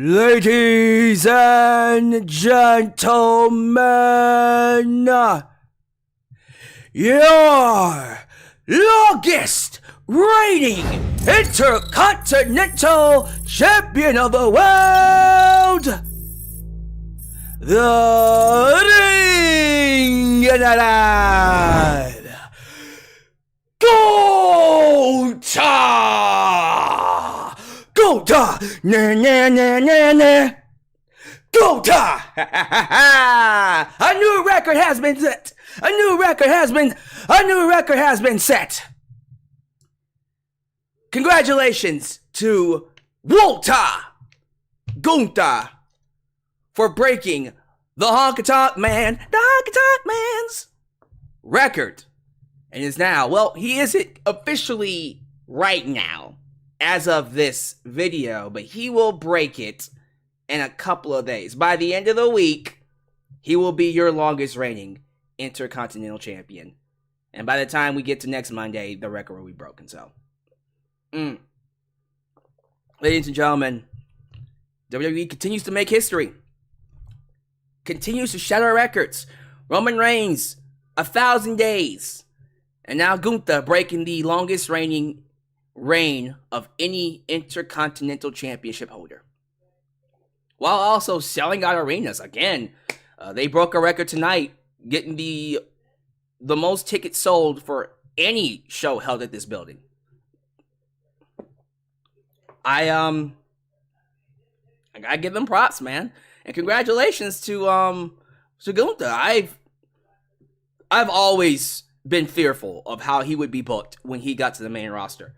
Ladies and gentlemen, your longest reigning Intercontinental Champion of the world, the Ring General, Gunther, na na na na na, Gunther. A new record has been set. A new record has been set. Congratulations to Gunther for breaking the Honky-Tonk Man's record. And is now, well, he isn't officially right now as of this video, but he will break it in a couple of days. By the end of the week, he will be your longest reigning Intercontinental Champion. And by the time we get to next Monday, the record will be broken. So, ladies and gentlemen, WWE continues to make history. Continues to shatter records. Roman Reigns, 1,000 days. And now Gunther breaking the longest reign of any Intercontinental Championship holder, while also selling out arenas. Again, they broke a record tonight, getting the most tickets sold for any show held at this building. I gotta give them props, man, and congratulations to Gunther. I've always been fearful of how he would be booked when he got to the main roster.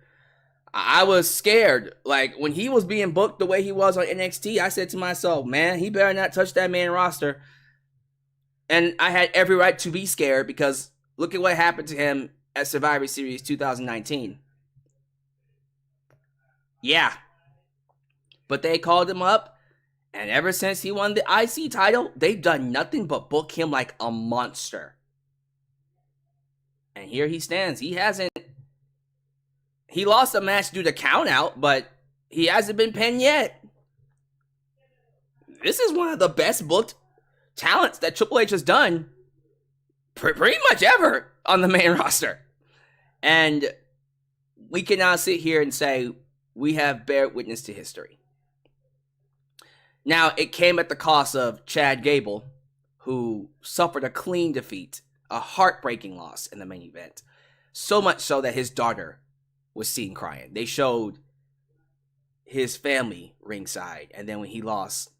I was scared. Like, when he was being booked the way he was on NXT, I said to myself, man, he better not touch that main roster. And I had every right to be scared, because look at what happened to him at Survivor Series 2019. Yeah. But they called him up, and ever since he won the IC title, they've done nothing but book him like a monster. And here he stands. He lost a match due to count out, but he hasn't been pinned yet. This is one of the best booked talents that Triple H has done pretty much ever on the main roster. And we can now sit here and say we have bear witness to history. Now, it came at the cost of Chad Gable, who suffered a clean defeat, a heartbreaking loss in the main event. So much so that his daughter was seen crying. They showed his family ringside, and then when he lost,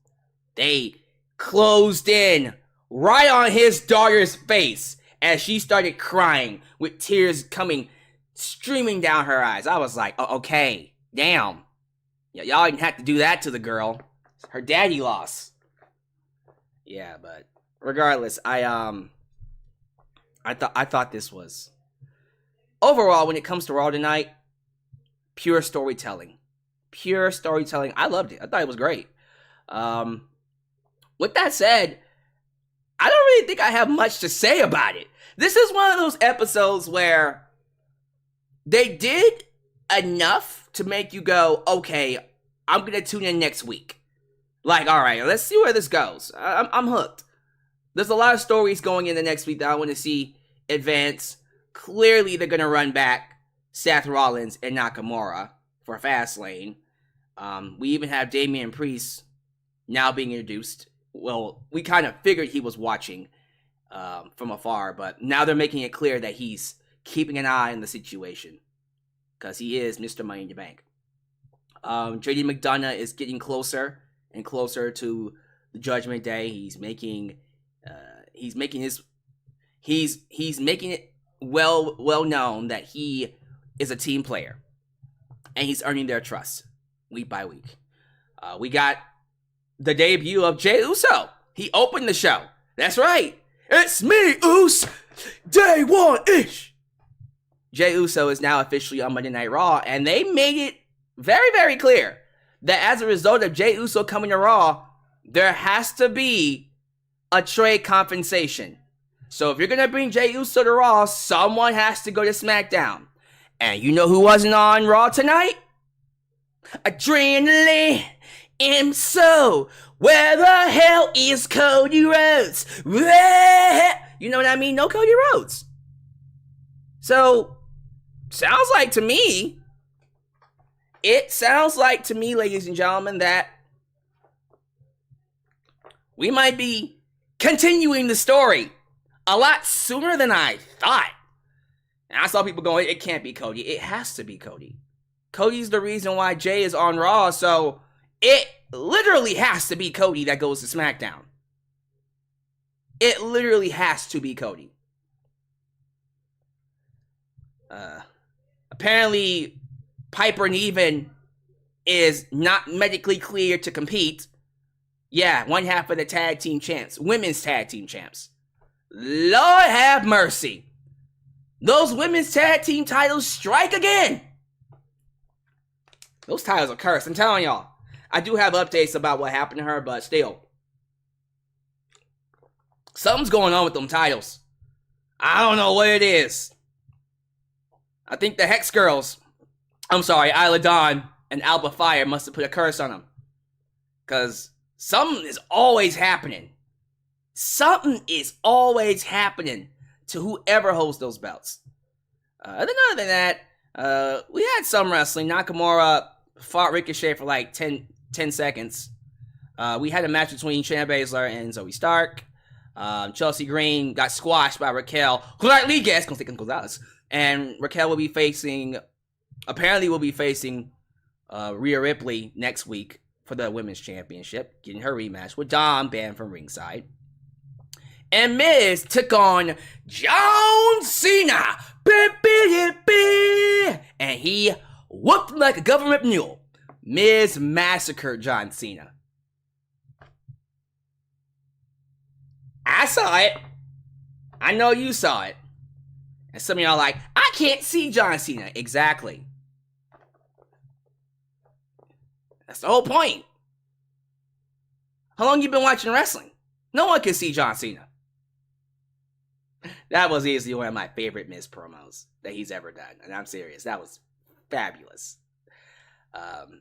they closed in right on his daughter's face as she started crying with tears coming streaming down her eyes. I was like, oh, okay, damn. Y'all didn't have to do that to the girl. Her daddy lost. Yeah, but regardless, I thought this was, overall, when it comes to Raw tonight, pure storytelling. Pure storytelling. I loved it. I thought it was great. With that said, I don't really think I have much to say about it. This is one of those episodes where they did enough to make you go, okay, I'm going to tune in next week. Like, all right, let's see where this goes. I'm hooked. There's a lot of stories going in the next week that I want to see advance. Clearly, they're going to run back Seth Rollins and Nakamura for Fastlane. We even have Damian Priest now being introduced. Well, we kind of figured he was watching from afar, but now they're making it clear that he's keeping an eye on the situation, because he is Mr. Money in the Bank. JD McDonough is getting closer and closer to the Judgment Day. He's making it well known that he is a team player, and he's earning their trust week by week. We got the debut of Jey Uso. He opened the show. That's right. It's me, Uso. Day one-ish. Jey Uso is now officially on Monday Night Raw, and they made it very, very clear that as a result of Jey Uso coming to Raw, there has to be a trade compensation. So if you're going to bring Jey Uso to Raw, someone has to go to SmackDown. And you know who wasn't on Raw tonight? Adrenaline am so. Where the hell is Cody Rhodes? You know what I mean? No Cody Rhodes. So, sounds like to me, ladies and gentlemen, that we might be continuing the story a lot sooner than I thought. And I saw people going, it can't be Cody. It has to be Cody. Cody's the reason why Jey is on Raw, so it literally has to be Cody that goes to SmackDown. It literally has to be Cody. Apparently, Piper Niven is not medically cleared to compete. Yeah, one half of the tag team champs, women's tag team champs. Lord have mercy. Those women's tag team titles strike again. Those titles are cursed, I'm telling y'all. I do have updates about what happened to her, but still. Something's going on with them titles. I don't know what it is. I think the Hex Girls, Isla Dawn and Alba Fire must have put a curse on them. Because something is always happening. Something is always happening to whoever holds those belts. Other than that, we had some wrestling. Nakamura fought Ricochet for like 10 seconds. We had a match between Shayna Baszler and Zoe Stark. Chelsea Green got squashed by Raquel Gonzalez. And Raquel will be facing Rhea Ripley next week for the Women's Championship, getting her rematch with Dom banned from ringside. And Miz took on John Cena. And he whooped like a government mule. Miz massacred John Cena. I saw it. I know you saw it. And some of y'all are like, I can't see John Cena. Exactly. That's the whole point. How long you been watching wrestling? No one can see John Cena. That was easily one of my favorite Miz promos that he's ever done. And I'm serious. That was fabulous.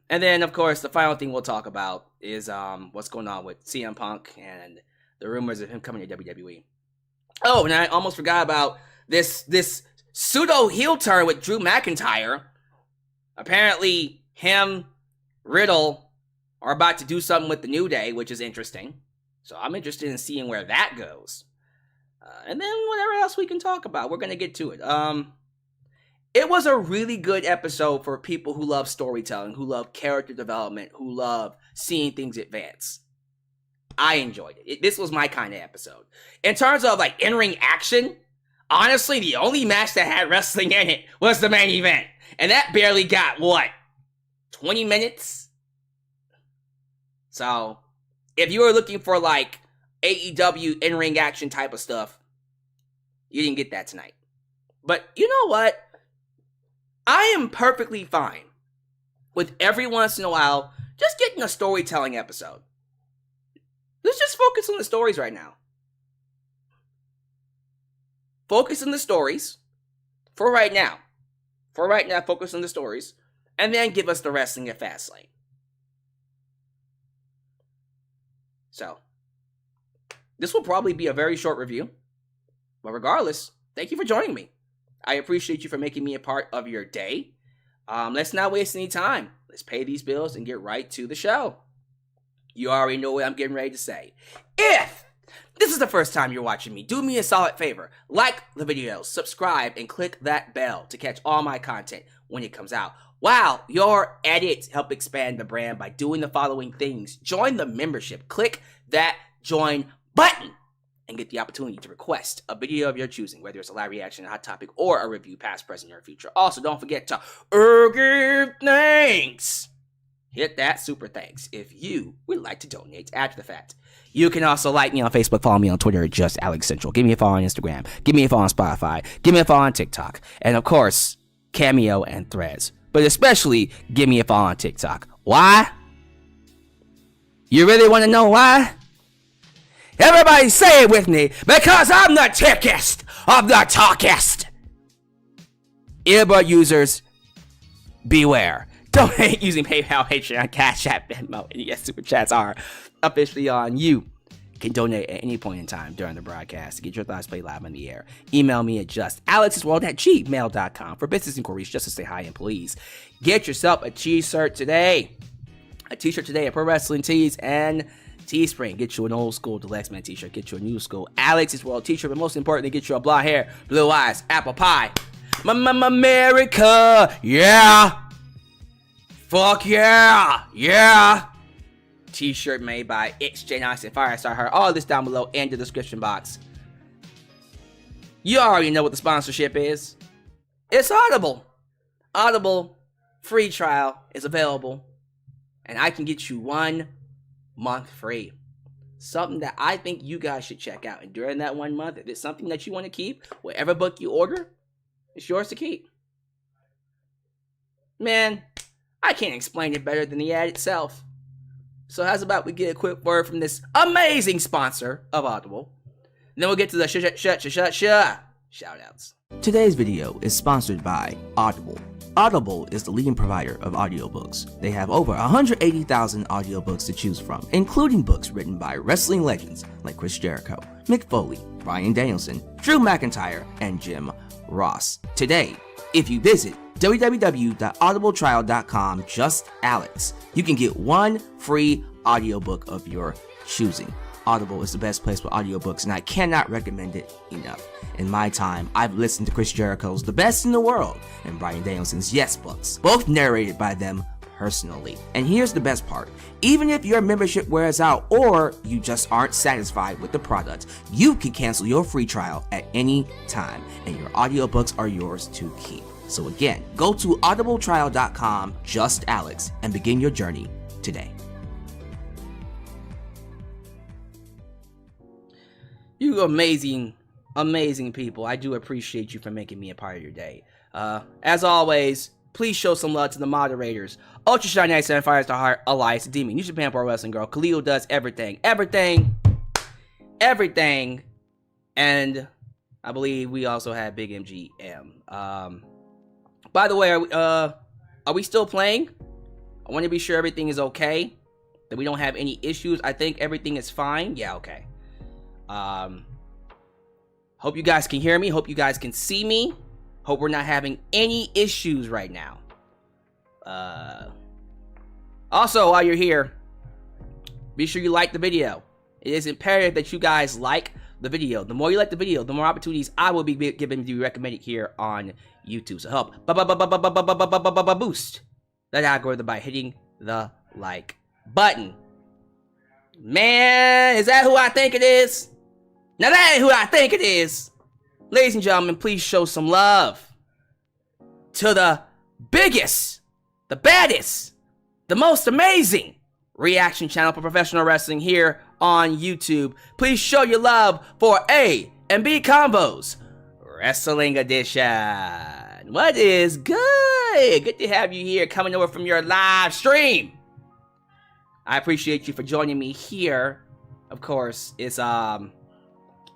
And then, of course, the final thing we'll talk about is what's going on with CM Punk and the rumors of him coming to WWE. Oh, and I almost forgot about this pseudo heel turn with Drew McIntyre. Apparently, him, Riddle, are about to do something with the New Day, which is interesting. So I'm interested in seeing where that goes. And then whatever else we can talk about, we're going to get to it. It was a really good episode for people who love storytelling, who love character development, who love seeing things advance. I enjoyed it. This was my kind of episode. In terms of like in-ring action, honestly, the only match that had wrestling in it was the main event. And that barely got, 20 minutes? So, if you were looking for like AEW in-ring action type of stuff, you didn't get that tonight. But you know what? I am perfectly fine with every once in a while just getting a storytelling episode. Let's just focus on the stories right now. Focus on the stories for right now. Focus on the stories. And then give us the wrestling at Fastlane. So, this will probably be a very short review. But regardless, thank you for joining me. I appreciate you for making me a part of your day. Let's not waste any time. Let's pay these bills and get right to the show. You already know what I'm getting ready to say. If this is the first time you're watching me, do me a solid favor. Like the video, subscribe, and click that bell to catch all my content when it comes out. Wow, your edits help expand the brand by doing the following things. Join the membership. Click that join button and get the opportunity to request a video of your choosing, whether it's a live reaction, a hot topic, or a review, past, present, or future. Also, don't forget to give thanks. Hit that super thanks if you would like to donate after the fact. You can also like me on Facebook, follow me on Twitter, just Alyx Central. Give me a follow on Instagram. Give me a follow on Spotify. Give me a follow on TikTok. And of course, Cameo and Threads. But especially, give me a follow on TikTok. Why? You really want to know why? Everybody say it with me, because I'm the tickest of the talkest. Earbud users, beware. Donate using PayPal, Patreon, Cash App, Venmo, and yes, Super Chats are officially on. You can donate at any point in time during the broadcast to get your thoughts played live on the air. Email me at justalyxsworld@gmail.com for business inquiries, just to say hi and please. Get yourself a t-shirt today. A t-shirt today at Pro Wrestling Tees and Teespring. Get you an old school Deluxe Man t-shirt. Get you a new school Alyx's World t-shirt. But most importantly, get you a blonde hair, blue eyes, apple pie. America, yeah. Fuck yeah, yeah. T-shirt made by XJ Knox and Firestar Heart. All this down below in the description box. You already know what the sponsorship is. It's Audible. Audible free trial is available. And I can get you 1 month free. Something that I think you guys should check out. And during that 1 month, if it's something that you want to keep, whatever book you order, it's yours to keep. Man, I can't explain it better than the ad itself. So how's about we get a quick word from this amazing sponsor of Audible. And then we'll get to the shout-outs. Today's video is sponsored by Audible. Audible is the leading provider of audiobooks. They have over 180,000 audiobooks to choose from, including books written by wrestling legends like Chris Jericho, Mick Foley, Bryan Danielson, Drew McIntyre, and Jim Ross. Today, if you visit www.audibletrial.com, just Alyx, you can get 1 free audiobook of your choosing. Audible is the best place for audiobooks, and I cannot recommend it enough. In my time, I've listened to Chris Jericho's The Best in the World and Bryan Danielson's Yes books, both narrated by them personally. And here's the best part. Even if your membership wears out or you just aren't satisfied with the product, you can cancel your free trial at any time, and your audiobooks are yours to keep. So again, go to audibletrial.com, just Alyx, and begin your journey today. You amazing people. I do appreciate you for making me a part of your day. As always, please show some love to the moderators. Ultra Shine 97, Firestar Heart, Alyx, Demon, New Japan Pro Wrestling Girl, Khalil does everything. And I believe we also have Big MGM. By the way, are we still playing? I want to be sure everything is okay, that we don't have any issues. I think everything is fine. Yeah, okay. Hope you guys can hear me. Hope you guys can see me. Hope we're not having any issues right now. Also, while you're here, be sure you like the video. It is imperative that you guys like the video. The more you like the video, the more opportunities I will be given to be recommended here on YouTube. So help boost that algorithm by hitting the like button. Man, is that who I think it is? Now that ain't who I think it is. Ladies and gentlemen, please show some love to the biggest, the baddest, the most amazing reaction channel for professional wrestling here on YouTube. Please show your love for A and B Combos Wrestling Edition. What is good? Good to have you here coming over from your live stream. I appreciate you for joining me here. Of course, it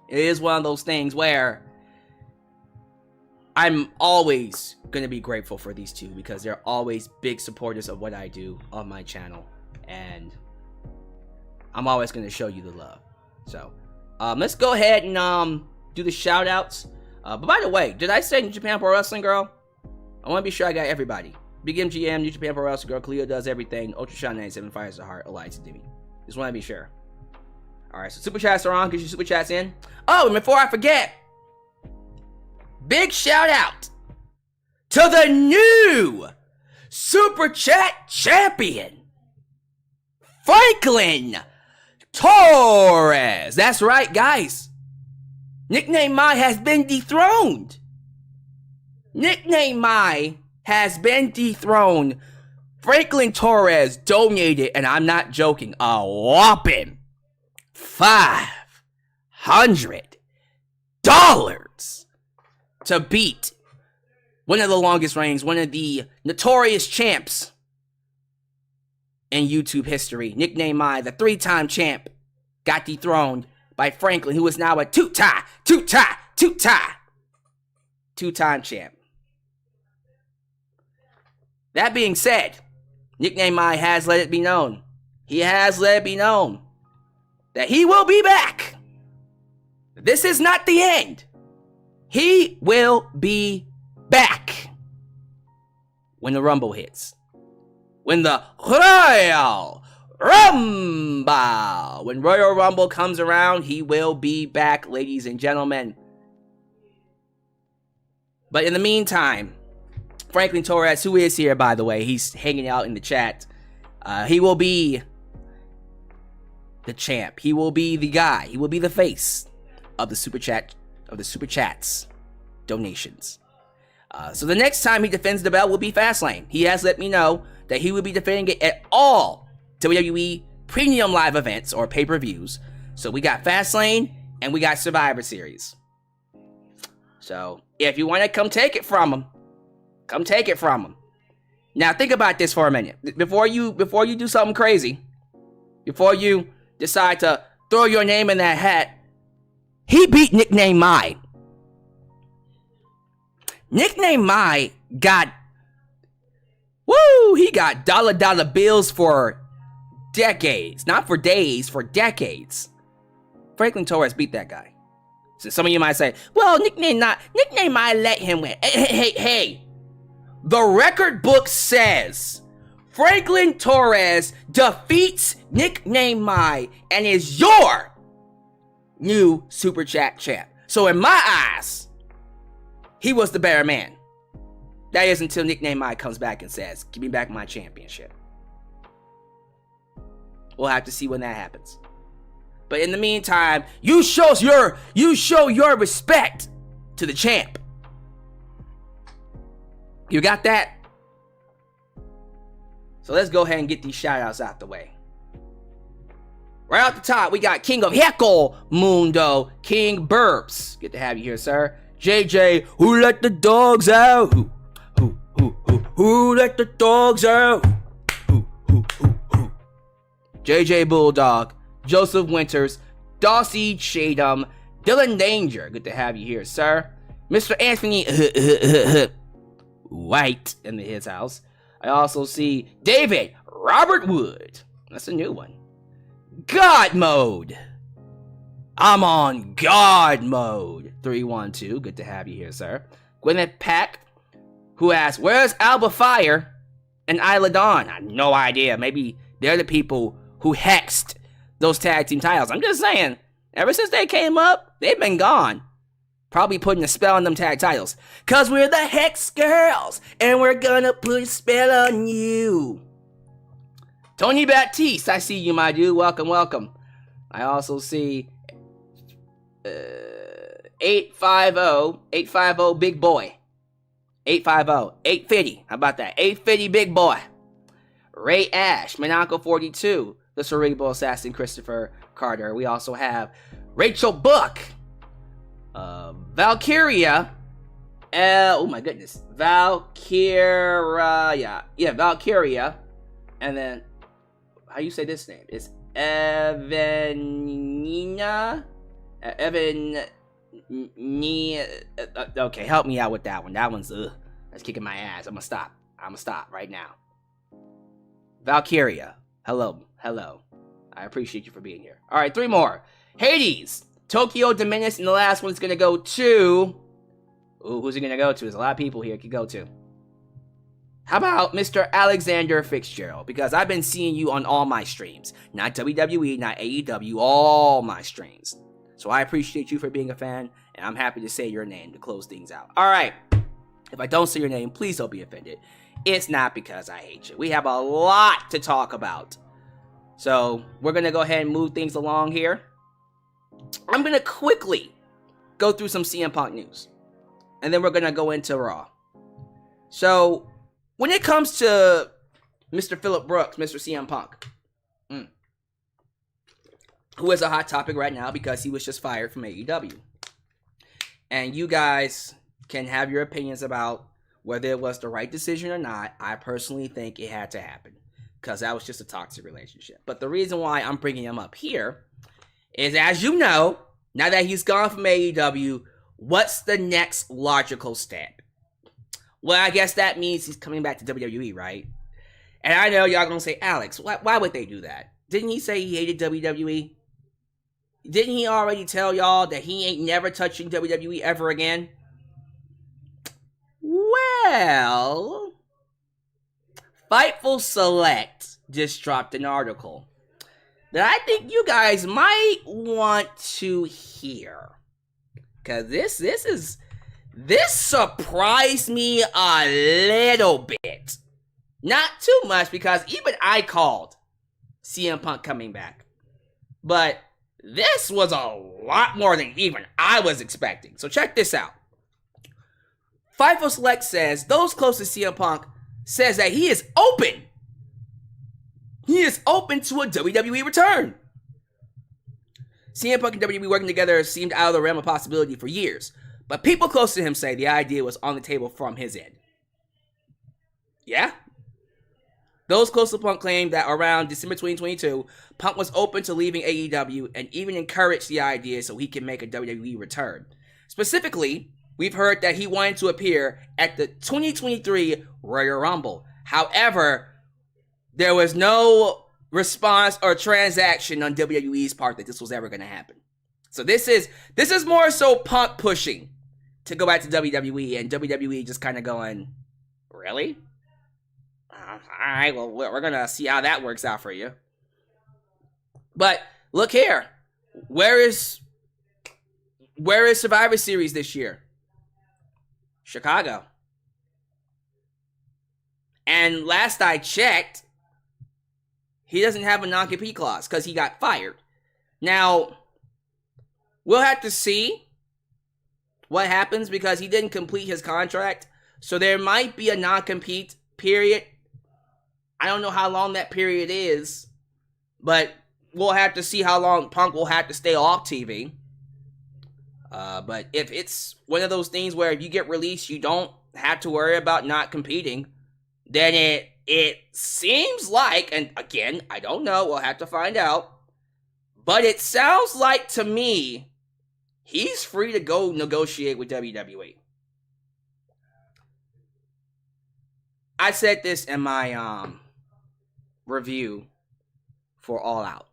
is one of those things where I'm always going to be grateful for these two because they're always big supporters of what I do on my channel, and I'm always going to show you the love. So, let's go ahead and do the shout outs. But by the way, did I say New Japan Pro Wrestling Girl? I want to be sure I got everybody. Big MGM, New Japan Pro Wrestling Girl, Cleo does everything, Ultra Shine 97, Fires the Heart, Alyx, and Demi. Just want to be sure. Alright, so Super Chats are on. Get your Super Chats in. Oh, and before I forget, big shout out to the new Super Chat champion, Franklin Torres. That's right, guys. Nickname Mai has been dethroned. Nickname Mai has been dethroned. Franklin Torres donated, and I'm not joking, a whopping $500 to beat one of the longest reigns, one of the notorious champs in YouTube history. Nickname Mai, the 3-time champ, got dethroned by Franklin, who is now a two-time champ. That being said, Nickname I has let it be known. He has let it be known that he will be back. This is not the end. He will be back when the Rumble hits. When the Royal Rumble. When Royal Rumble comes around, he will be back, ladies and gentlemen. But in the meantime, Franklin Torres, who is here, by the way, he's hanging out in the chat. He will be the champ. He will be the guy. He will be the face of the super chats donations. So the next time he defends the belt will be Fastlane. He has let me know that he will be defending it at all WWE Premium Live Events or pay-per-views. So we got Fastlane and we got Survivor Series. So if you want to come take it from him, come take it from him. Now think about this for a minute. Before you do something crazy, before you decide to throw your name in that hat, he beat Nickname Mai. Nickname Mai got, he got dollar bills for decades. Not for days, for decades. Franklin Torres beat that guy. So some of you might say, well, Nickname Mai let him win. Hey. The record book says Franklin Torres defeats Nickname Mai and is your new Super Chat champ. So in my eyes, he was the better man. That is until Nickname Mai comes back and says, give me back my championship. We'll have to see when that happens. But in the meantime, you show your respect to the champ. You got that? So let's go ahead and get these shout-outs out the way. Right off the top, we got King of Heckle Mundo, King Burps. Good to have you here, sir. JJ, who let the dogs out? Who let the dogs out? Who. JJ Bulldog, Joseph Winters, Dossie Chadum, Dylan Danger. Good to have you here, sir. Mr. Anthony White in his house. I also see David Robert Wood. That's a new one. God Mode. I'm on God Mode. 312. Good to have you here, sir. Gwyneth Pack, who asks, where's Alba Fire and Isla Dawn? I have no idea. Maybe they're the people who hexed those tag team titles. I'm just saying, ever since they came up, they've been gone. Probably putting a spell on them tag titles. Cause we're the Hex Girls, and we're gonna put a spell on you. Tony Baptiste, I see you, my dude. Welcome. I also see 850 Big Boy. 850. How about that? 850 Big Boy. Ray Ash, Monaco 42, the Cerebral Assassin Christopher Carter. We also have Rachel Book. Valkyria, oh my goodness, Valkyria, Valkyria, and then, how you say this name? It's Evanina, okay, help me out with that one. That one's, that's kicking my ass. I'm gonna stop right now. Valkyria, hello, I appreciate you for being here. All right, 3 more. Hades, Tokyo Dominus, and the last one's gonna go to... who's it gonna go to? There's a lot of people here it could go to. How about Mr. Alexander Fitzgerald? Because I've been seeing you on all my streams. Not WWE, not AEW, all my streams. So I appreciate you for being a fan, and I'm happy to say your name to close things out. Alright, if I don't say your name, please don't be offended. It's not because I hate you. We have a lot to talk about. So, we're gonna go ahead and move things along here. I'm going to quickly go through some CM Punk news. And then we're going to go into Raw. So, when it comes to Mr. Phillip Brooks, Mr. CM Punk, who is a hot topic right now because he was just fired from AEW. And you guys can have your opinions about whether it was the right decision or not. I personally think it had to happen because that was just a toxic relationship. But the reason why I'm bringing him up here is, as you know, now that he's gone from AEW, what's the next logical step? Well, I guess that means he's coming back to WWE, right? And I know y'all gonna say, Alyx, why would they do that? Didn't he say he hated WWE? Didn't he already tell y'all that he ain't never touching WWE ever again? Well, Fightful Select just dropped an article that I think you guys might want to hear. Because this surprised me a little bit. Not too much, because even I called CM Punk coming back. But this was a lot more than even I was expecting. So check this out. Fightful Select says those close to CM Punk says that he is open. He is open to a WWE return. CM Punk and WWE working together seemed out of the realm of possibility for years, but people close to him say the idea was on the table from his end. Yeah? Those close to Punk claim that around December 2022, Punk was open to leaving AEW and even encouraged the idea so he can make a WWE return. Specifically, we've heard that he wanted to appear at the 2023 Royal Rumble. However, there was no response or transaction on WWE's part that this was ever going to happen. So this is more so Punk pushing to go back to WWE, and WWE just kind of going, really? All right, well, we're going to see how that works out for you. But look here. Where is Survivor Series this year? Chicago. And last I checked, he doesn't have a non-compete clause because he got fired. Now, we'll have to see what happens because he didn't complete his contract. So there might be a non-compete period. I don't know how long that period is, but we'll have to see how long Punk will have to stay off TV. But if it's one of those things where if you get released, you don't have to worry about not competing, then it seems like, and again, I don't know, we'll have to find out, but it sounds like to me, he's free to go negotiate with WWE. I said this in my review for All Out,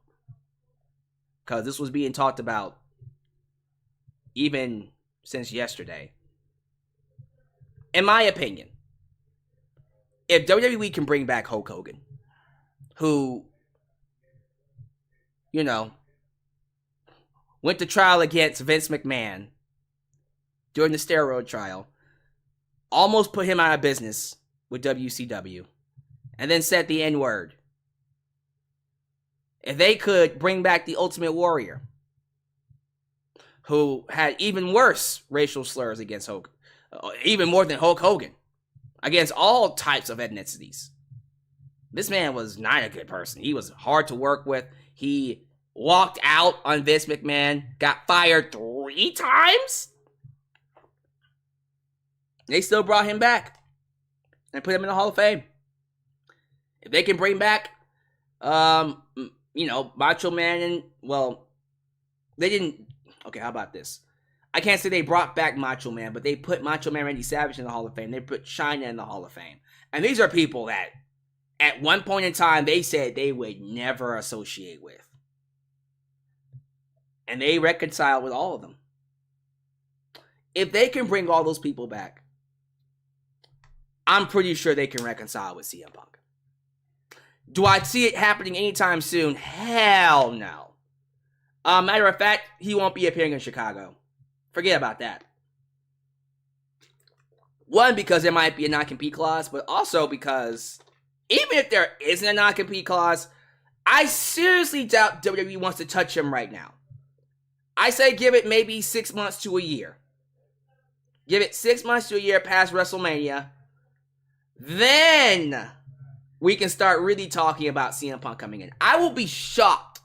because this was being talked about even since yesterday. In my opinion, if WWE can bring back Hulk Hogan, who, you know, went to trial against Vince McMahon during the steroid trial, almost put him out of business with WCW, and then said the N-word. If they could bring back the Ultimate Warrior, who had even worse racial slurs against Hulk, even more than Hulk Hogan, against all types of ethnicities. This man was not a good person. He was hard to work with. He walked out on Vince McMahon, got fired 3 times. They still brought him back and put him in the Hall of Fame. If they can bring back, Macho Man, and, well, they didn't. Okay, how about this? I can't say they brought back Macho Man, but they put Macho Man Randy Savage in the Hall of Fame. They put Chyna in the Hall of Fame. And these are people that, at one point in time, they said they would never associate with. And they reconciled with all of them. If they can bring all those people back, I'm pretty sure they can reconcile with CM Punk. Do I see it happening anytime soon? Hell no. Matter of fact, he won't be appearing in Chicago. Forget about that. One, because there might be a non-compete clause, but also because even if there isn't a non-compete clause, I seriously doubt WWE wants to touch him right now. I say give it maybe 6 months to a year. Give it 6 months to a year past WrestleMania. Then we can start really talking about CM Punk coming in. I will be shocked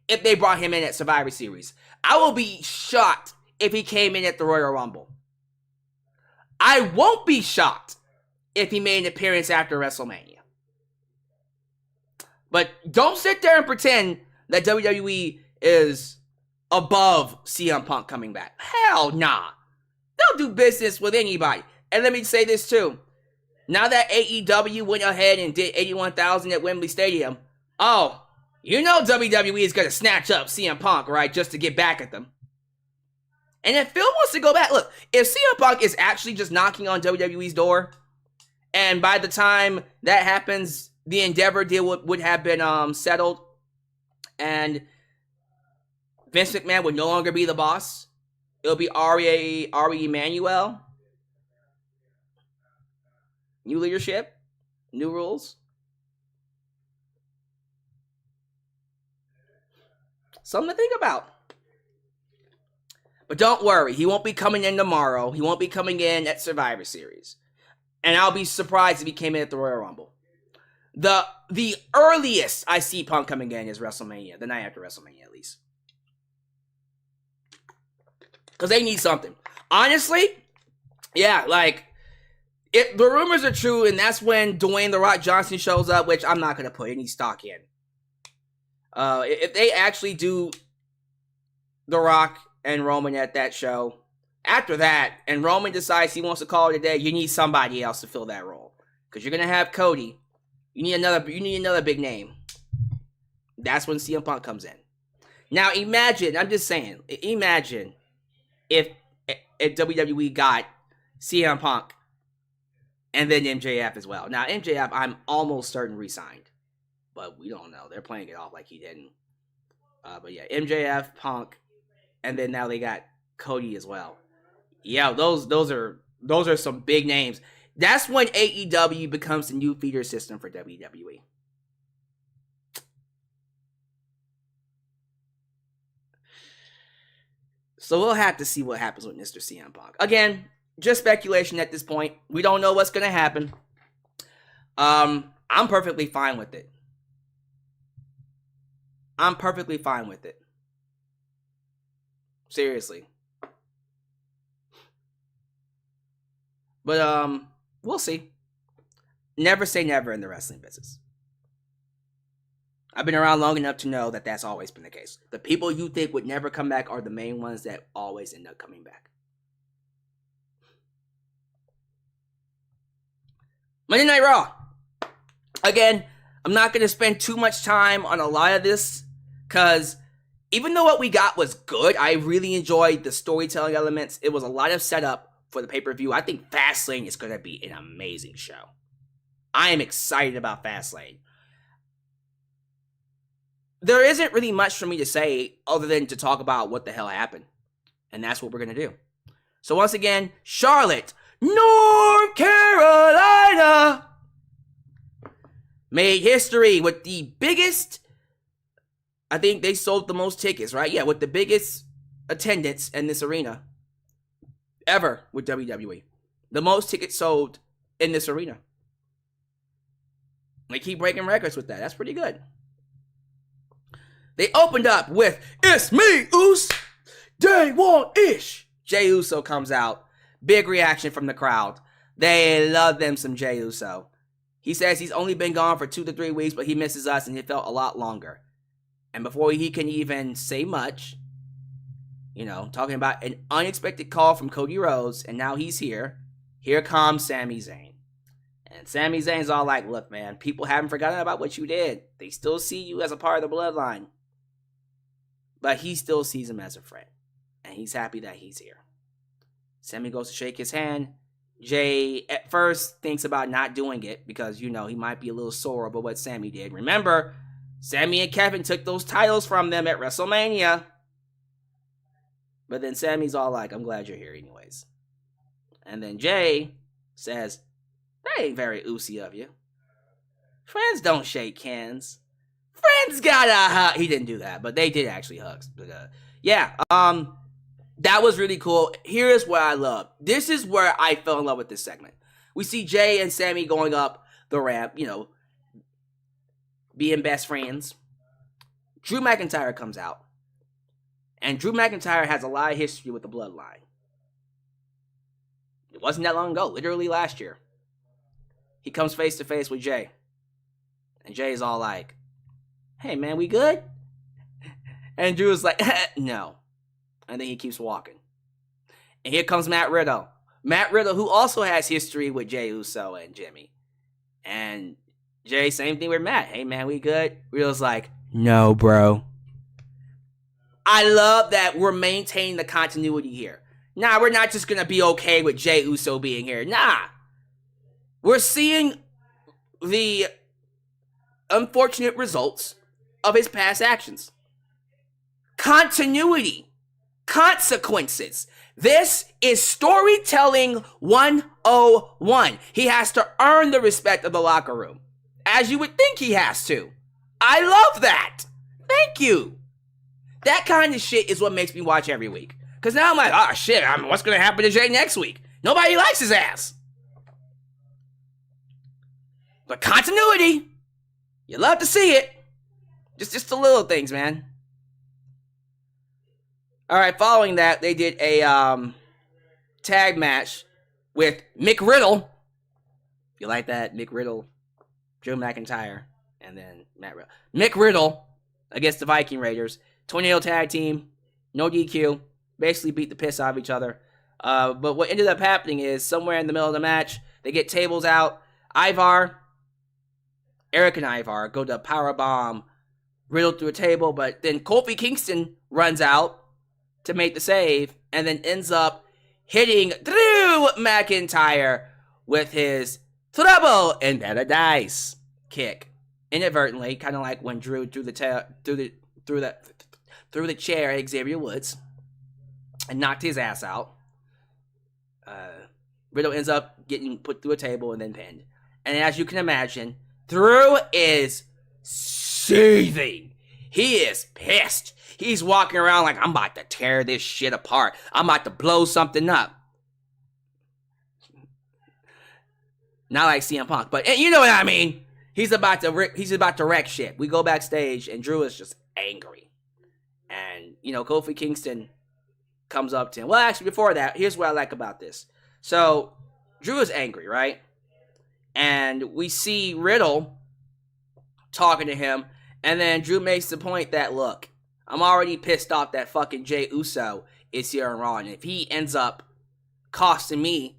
if they brought him in at Survivor Series. I will be shocked if he came in at the Royal Rumble. I won't be shocked if he made an appearance after WrestleMania. But don't sit there and pretend that WWE is above CM Punk coming back. Hell nah. They'll do business with anybody. And let me say this too. Now that AEW went ahead and did 81,000 at Wembley Stadium, oh, you know WWE is going to snatch up CM Punk, right, just to get back at them. And if Phil wants to go back, look, if CM Punk is actually just knocking on WWE's door, and by the time that happens, the Endeavor deal would have been settled, and Vince McMahon would no longer be the boss. It'll be Ari Emanuel. New leadership, new rules. Something to think about. But don't worry, he won't be coming in tomorrow. He won't be coming in at Survivor Series. And I'll be surprised if he came in at the Royal Rumble. The earliest I see Punk coming in is WrestleMania, the night after WrestleMania at least. Because they need something. Honestly, yeah, like, if the rumors are true, and that's when Dwayne The Rock Johnson shows up, which I'm not going to put any stock in. If they actually do The Rock and Roman at that show, after that, and Roman decides he wants to call it a day, you need somebody else to fill that role. Because you're going to have Cody. You need another big name. That's when CM Punk comes in. Now imagine, I'm just saying, imagine if WWE got CM Punk and then MJF as well. Now MJF, I'm almost certain re-signed, but we don't know. They're playing it off like he didn't. But yeah, MJF, Punk, and then now they got Cody as well. Yeah, those are some big names. That's when AEW becomes the new feeder system for WWE. So we'll have to see what happens with Mr. CM Punk. Again, just speculation at this point. We don't know what's going to happen. I'm perfectly fine with it. I'm perfectly fine with it. Seriously. But, we'll see. Never say never in the wrestling business. I've been around long enough to know that that's always been the case. The people you think would never come back are the main ones that always end up coming back. Monday Night Raw. Again, I'm not going to spend too much time on a lot of this, because even though what we got was good, I really enjoyed the storytelling elements. It was a lot of setup for the pay-per-view. I think Fastlane is going to be an amazing show. I am excited about Fastlane. There isn't really much for me to say other than to talk about what the hell happened. And that's what we're going to do. So once again, Charlotte, North Carolina made history with the biggest, I think they sold the most tickets, right? Yeah, with the biggest attendance in this arena ever with WWE. The most tickets sold in this arena. They keep breaking records with that. That's pretty good. They opened up with, "It's me, Oos, Day One-ish." Jey Uso comes out. Big reaction from the crowd. They love them some Jey Uso. He says he's only been gone for 2 to 3 weeks, but he misses us and it felt a lot longer. And before he can even say much, talking about an unexpected call from Cody Rhodes, and now he's here. Here comes Sami Zayn. And Sami Zayn's all like, "Look, man, people haven't forgotten about what you did. They still see you as a part of the bloodline." But he still sees him as a friend. And he's happy that he's here. Sami goes to shake his hand. Jey at first thinks about not doing it because, he might be a little sore about what Sami did. Remember, Sami and Kevin took those titles from them at WrestleMania. But then Sami's all like, "I'm glad you're here anyways." And then Jey says, "That ain't very oosy of you. Friends don't shake hands. Friends gotta hug." He didn't do that, but they did actually hug. But, that was really cool. Here's what I love. This is where I fell in love with this segment. We see Jey and Sami going up the ramp, being best friends. Drew McIntyre comes out. And Drew McIntyre has a lot of history with the bloodline. It wasn't that long ago, literally last year. He comes face to face with Jey. And Jey's all like, "Hey man, we good?" And Drew's like, "No." And then he keeps walking. And here comes Matt Riddle. Matt Riddle, who also has history with Jey Uso and Jimmy. And Jey, same thing with Matt. Hey, man, we good? Riddle's like, no, bro. I love that we're maintaining the continuity here. Nah, we're not just going to be okay with Jey Uso being here. Nah. We're seeing the unfortunate results of his past actions. Continuity. Consequences. This is storytelling 101. He has to earn the respect of the locker room, as you would think he has to. I love that. Thank you. That kind of shit is what makes me watch every week. Because now I'm like, oh shit, what's going to happen to Jey next week? Nobody likes his ass. But continuity, you love to see it. Just the little things, man. All right, following that, they did a tag match with Mick Riddle. You like that? Mick Riddle, Drew McIntyre, and then Matt Riddle. Mick Riddle against the Viking Raiders. Tornado tag team, no DQ. Basically beat the piss out of each other. But what ended up happening is somewhere in the middle of the match, they get tables out. Eric and Ivar go to powerbomb Riddle through a table, but then Kofi Kingston runs out to make the save, and then ends up hitting Drew McIntyre with his Trouble in Paradise kick inadvertently, kind of like when Drew threw the chair at Xavier Woods and knocked his ass out. Riddle ends up getting put through a table and then pinned. And as you can imagine, Drew is seething. He is pissed. He's walking around like, I'm about to tear this shit apart. I'm about to blow something up. Not like CM Punk, but you know what I mean. He's about to wreck shit. We go backstage, and Drew is just angry. And, Kofi Kingston comes up to him. Well, actually, before that, here's what I like about this. So, Drew is angry, right? And we see Riddle talking to him. And then Drew makes the point that, look, I'm already pissed off that fucking Jey Uso is here on Raw. And if he ends up costing me,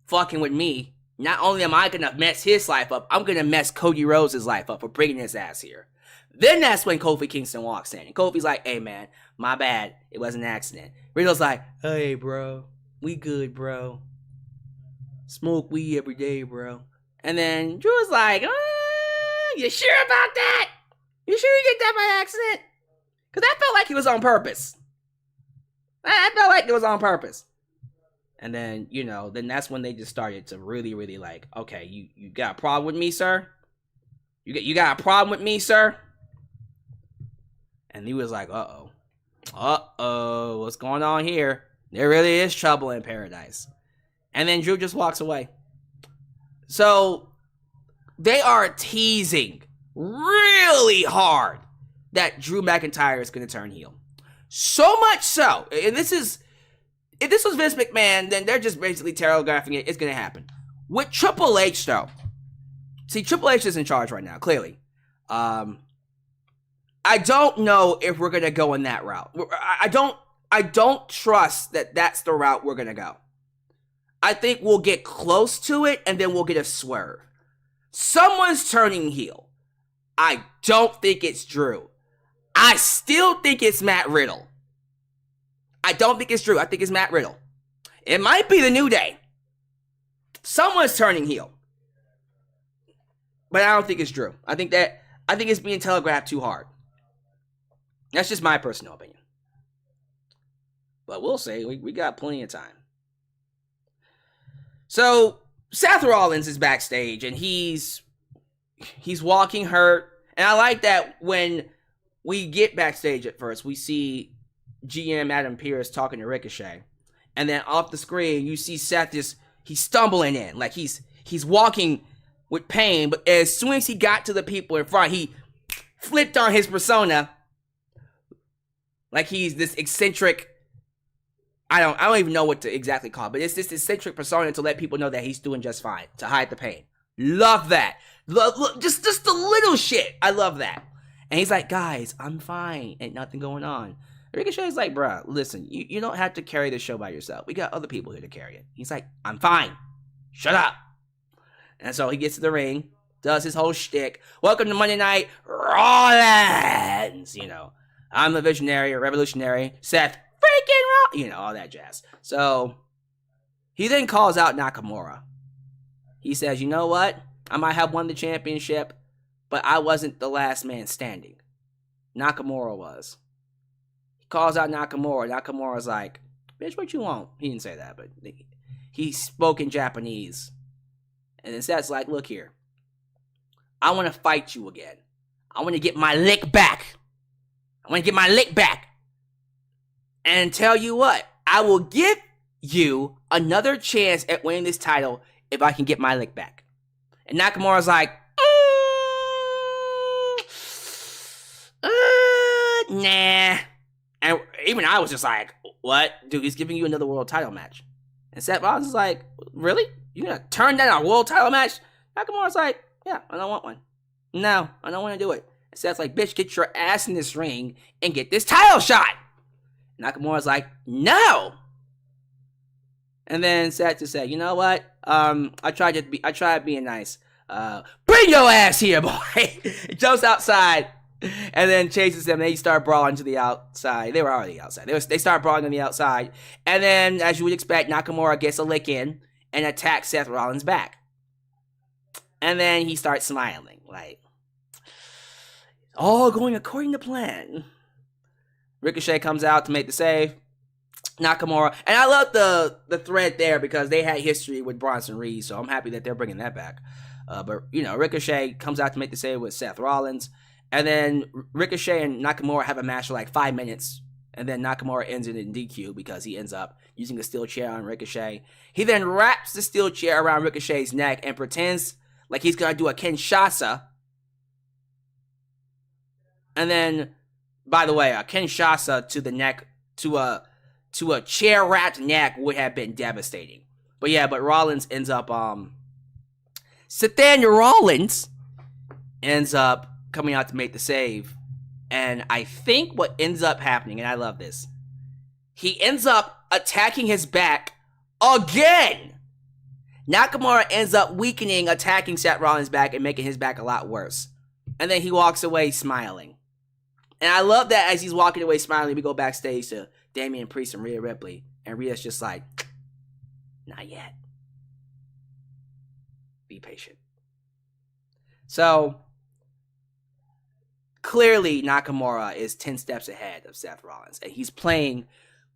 fucking with me, not only am I going to mess his life up, I'm going to mess Cody Rhodes' life up for bringing his ass here. Then that's when Kofi Kingston walks in. And Kofi's like, hey, man, my bad. It was an accident. Riddle's like, hey, bro. We good, bro. Smoke weed every day, bro. And then Drew is like, you sure about that? You sure you get that by accident? Because that felt like it was on purpose. I felt like it was on purpose. And then, then that's when they just started to really, really like, okay, you got a problem with me, sir? You got a problem with me, sir? And he was like, uh-oh. Uh-oh, what's going on here? There really is trouble in paradise. And then Drew just walks away. So, they are teasing really hard that Drew McIntyre is going to turn heel. So much so, and if this was Vince McMahon, then they're just basically telegraphing it. It's going to happen. With Triple H, though, see, Triple H is in charge right now, clearly. I don't know if we're going to go in that route. I don't trust that that's the route we're going to go. I think we'll get close to it, and then we'll get a swerve. Someone's turning heel. I don't think it's Drew. I still think it's Matt Riddle. I don't think it's Drew. I think it's Matt Riddle. It might be the New Day. Someone's turning heel. But I don't think it's Drew. I think it's being telegraphed too hard. That's just my personal opinion. But we'll see. We got plenty of time. So, Seth Rollins is backstage, and he's walking hurt. And I like that when we get backstage at first, we see GM Adam Pearce talking to Ricochet. And then off the screen, you see Seth he's stumbling in. Like he's walking with pain. But as soon as he got to the people in front, he flipped on his persona. Like he's this eccentric, I don't even know what to exactly call it, but it's this eccentric persona to let people know that he's doing just fine, to hide the pain. Love that. Look, just the little shit. I love that. And he's like, guys, I'm fine. Ain't nothing going on. Ricochet's like, bruh, listen, you don't have to carry the show by yourself. We got other people here to carry it. He's like, I'm fine. Shut up. And so he gets to the ring, does his whole shtick. Welcome to Monday Night Rollins. You know, I'm the visionary or revolutionary. Seth freaking Rollins. You know, all that jazz. So he then calls out Nakamura. He says, you know what? I might have won the championship, but I wasn't the last man standing. Nakamura was. He calls out Nakamura. Nakamura's like, bitch, what you want? He didn't say that, but he spoke in Japanese. And then Seth's like, look here. I want to fight you again. I want to get my lick back. And tell you what, I will give you another chance at winning this title if I can get my lick back. And Nakamura's like, nah. And even I was just like, what? Dude, he's giving you another world title match. And Seth Rollins is like, really? You're going to turn down a world title match? Nakamura's like, yeah, I don't want one. No, I don't want to do it. And Seth's like, bitch, get your ass in this ring and get this title shot. Nakamura's like, no. And then Seth just said, you know what? I tried being nice. Bring your ass here, boy. He jumps outside and then chases them. They start brawling to the outside. They were already outside. They start brawling on the outside. And then, as you would expect, Nakamura gets a lick in and attacks Seth Rollins back. And then he starts smiling, like, all going according to plan. Ricochet comes out to make the save. Nakamura, and I love the thread there because they had history with Bronson Reed, so I'm happy that they're bringing that back. But, you know, Ricochet comes out to make the save with Seth Rollins, and then Ricochet and Nakamura have a match for like 5 minutes, and then Nakamura ends it in DQ because he ends up using a steel chair on Ricochet. He then wraps the steel chair around Ricochet's neck and pretends like he's going to do a Kinshasa. And then, by the way, a Kinshasa to the neck, to a chair-wrapped neck would have been devastating. But yeah, but Rollins ends up, Seth Rollins ends up coming out to make the save. And I think what ends up happening, and I love this, he ends up attacking his back again. Nakamura ends up weakening, attacking Seth Rollins' back and making his back a lot worse. And then he walks away smiling. And I love that as he's walking away smiling, we go backstage to Damian Priest and Rhea Ripley. And Rhea's just like, not yet. Be patient. So, clearly Nakamura is 10 steps ahead of Seth Rollins. And he's playing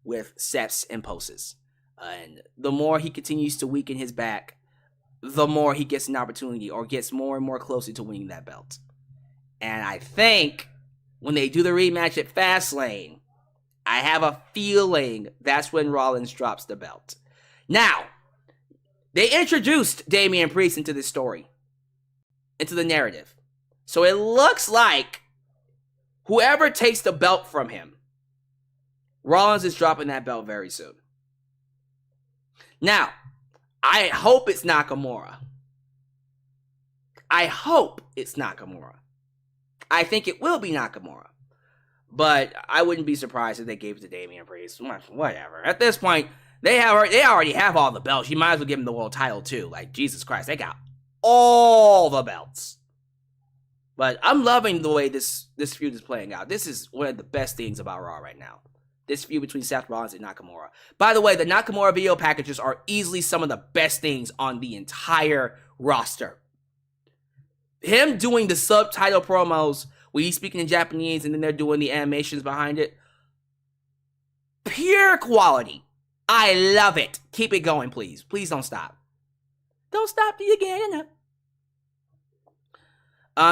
with Seth's impulses. And the more he continues to weaken his back, the more he gets an opportunity or gets more and more closer to winning that belt. And I think when they do the rematch at Fastlane, I have a feeling that's when Rollins drops the belt. Now, they introduced Damian Priest into this story, into the narrative. So it looks like whoever takes the belt from him, Rollins is dropping that belt very soon. Now, I hope it's Nakamura. I think it will be Nakamura. But I wouldn't be surprised if they gave it to Damian Priest. Whatever. At this point, they already have all the belts. You might as well give them the world title too. Like, Jesus Christ, they got all the belts. But I'm loving the way this feud is playing out. This is one of the best things about Raw right now. This feud between Seth Rollins and Nakamura. By the way, the Nakamura video packages are easily some of the best things on the entire roster. Him doing the subtitle promos where he's speaking in Japanese and then they're doing the animations behind it. Pure quality. I love it. Keep it going, please. Please don't stop. Don't stop till you get enough.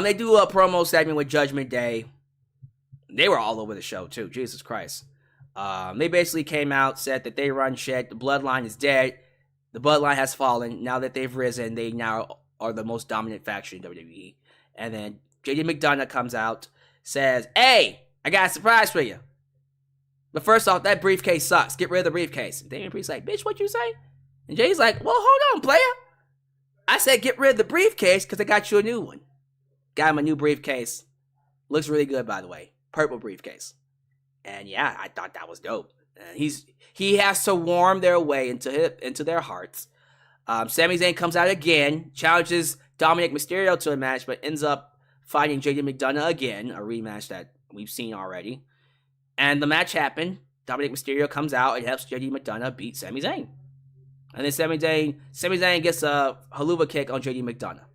They do a promo segment with Judgment Day. They were all over the show too. Jesus Christ. They basically came out, said that they run shit. The bloodline is dead. The bloodline has fallen. Now that they've risen, they now are the most dominant faction in WWE. And then JD McDonough comes out, says, hey, I got a surprise for you. But first off, that briefcase sucks. Get rid of the briefcase. And Damian Priest's like, bitch, what you say? And Jay's like, well, hold on, player. I said get rid of the briefcase because I got you a new one. Got him a new briefcase. Looks really good, by the way. Purple briefcase. And yeah, I thought that was dope. He has to warm their way into their hearts. Sami Zayn comes out again, challenges Dominic Mysterio to a match, but ends up fighting JD McDonough again, a rematch that we've seen already. And the match happened. Dominic Mysterio comes out and helps JD McDonough beat Sami Zayn. And then Sami Zayn gets a haluva kick on JD McDonough.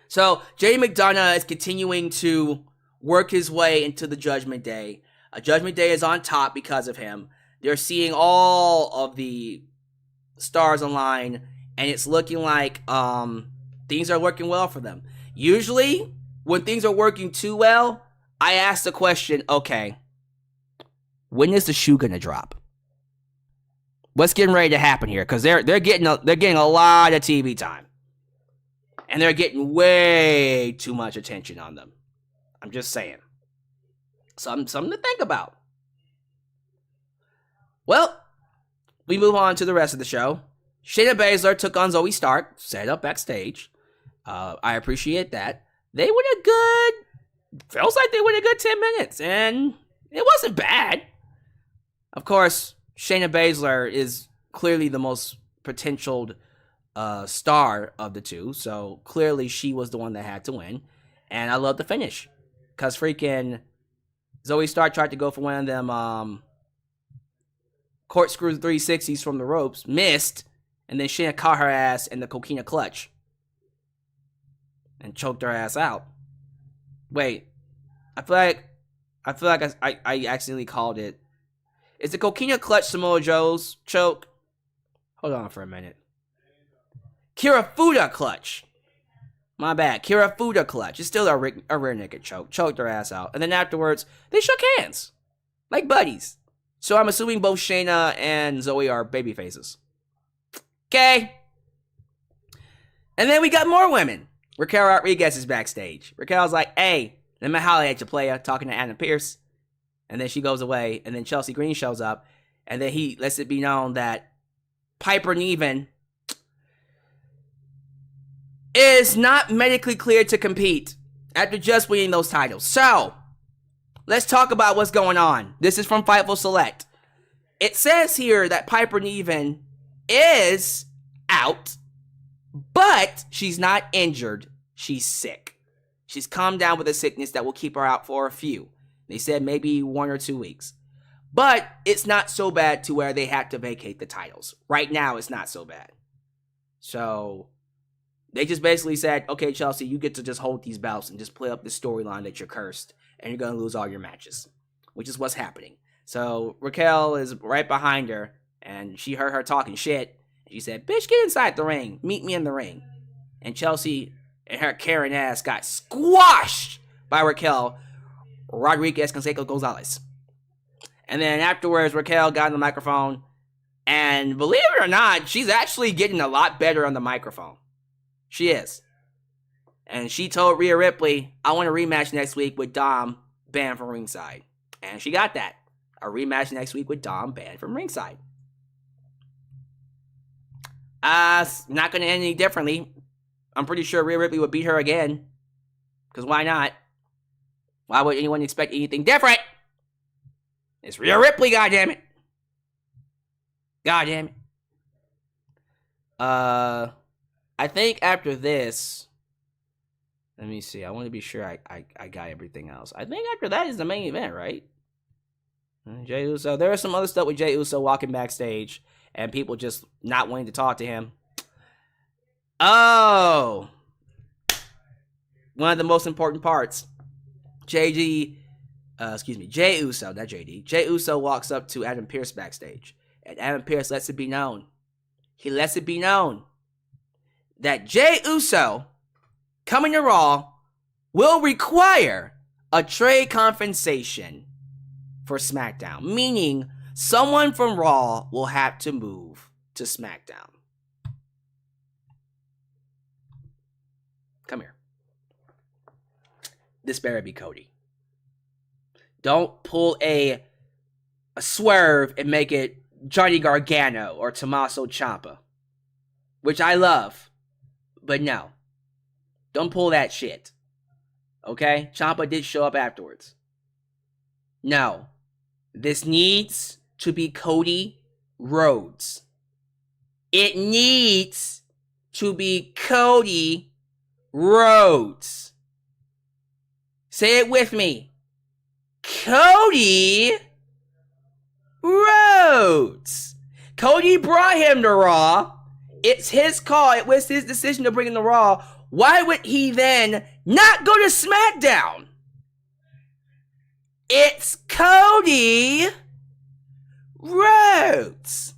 So JD McDonough is continuing to work his way into the Judgment Day. Judgment Day is on top because of him. They're seeing all of the stars align, and it's looking like things are working well for them. Usually, when things are working too well, I ask the question, okay, when is the shoe gonna drop? What's getting ready to happen here? Because they're getting a lot of TV time, and they're getting way too much attention on them. I'm just saying, something to think about. Well, we move on to the rest of the show. Shayna Baszler took on Zoe Stark, set up backstage. I appreciate that. They went a good, feels like they went a good 10 minutes, and it wasn't bad. Of course, Shayna Baszler is clearly the most potential star of the two, so clearly she was the one that had to win. And I love the finish, because freaking Zoe Stark tried to go for one of them corkscrew 360s from the ropes, missed, and then Shayna caught her ass in the coquina clutch and choked her ass out. Wait, I feel like I accidentally called it. Is the coquina clutch Samoa Joe's choke? Hold on for a minute. Kirifuda clutch. My bad. Kirifuda clutch. It's still a rear naked choke. Choked her ass out. And then afterwards, they shook hands. Like buddies. So I'm assuming both Shayna and Zoe are baby faces. Okay. And then we got more women. Raquel Rodriguez is backstage. Raquel's like, hey, let me holler at you, player, talking to Adam Pearce. And then she goes away. And then Chelsea Green shows up. And then he lets it be known that Piper Niven is not medically cleared to compete after just winning those titles. So, let's talk about what's going on. This is from Fightful Select. It says here that Piper Niven is out, but she's not injured. She's sick. She's calmed down with a sickness that will keep her out for a few. They said maybe 1 or 2 weeks. But it's not so bad to where they have to vacate the titles. Right now, it's not so bad. So, they just basically said, okay, Chelsea, you get to just hold these belts and just play up the storyline that you're cursed. And you're going to lose all your matches. Which is what's happening. So, Raquel is right behind her. And she heard her talking shit. And she said, bitch, get inside the ring. Meet me in the ring. And Chelsea and her Karen ass got squashed by Raquel Rodriguez Canseco Gonzalez. And then afterwards, Raquel got on the microphone. And believe it or not, she's actually getting a lot better on the microphone. She is. And she told Rhea Ripley, I want a rematch next week with Dom banned from ringside. And she got that. A rematch next week with Dom banned from ringside. Not going to end any differently. I'm pretty sure Rhea Ripley would beat her again. Because why not? Why would anyone expect anything different? It's Rhea Ripley, goddammit. Goddammit. I think after this, let me see. I want to be sure I got everything else. I think after that is the main event, right? Jey Uso. There was some other stuff with Jey Uso walking backstage and people just not wanting to talk to him. Oh, one of the most important parts. Jey Uso, not JD. Jey Uso walks up to Adam Pearce backstage, and Adam Pearce lets it be known. He lets it be known that Jey Uso coming to Raw will require a trade compensation for SmackDown, meaning someone from Raw will have to move to SmackDown. Come here. This better be Cody. Don't pull a swerve and make it Johnny Gargano or Tommaso Ciampa, which I love, but no. Don't pull that shit. Okay? Ciampa did show up afterwards. No. This needs to be Cody Rhodes. It needs to be Cody Rhodes. Say it with me. Cody Rhodes. Cody brought him to Raw. It's his call. It was his decision to bring him to Raw. Why would he then not go to SmackDown? It's Cody Rhodes.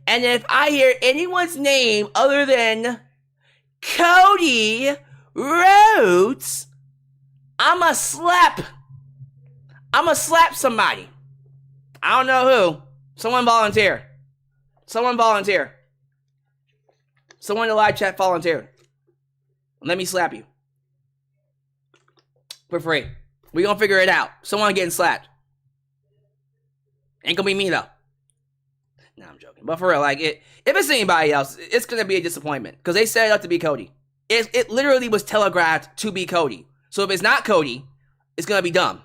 And if I hear anyone's name other than Cody Rhodes, I'ma slap somebody. I don't know who. Someone volunteer. Someone in the live chat volunteer. Let me slap you. For free. We gonna figure it out. Someone getting slapped. Ain't gonna be me though. Nah, I'm joking. But for real, like if it's anybody else, it's gonna be a disappointment. Because they set it up to be Cody. It literally was telegraphed to be Cody. So if it's not Cody, it's gonna be dumb.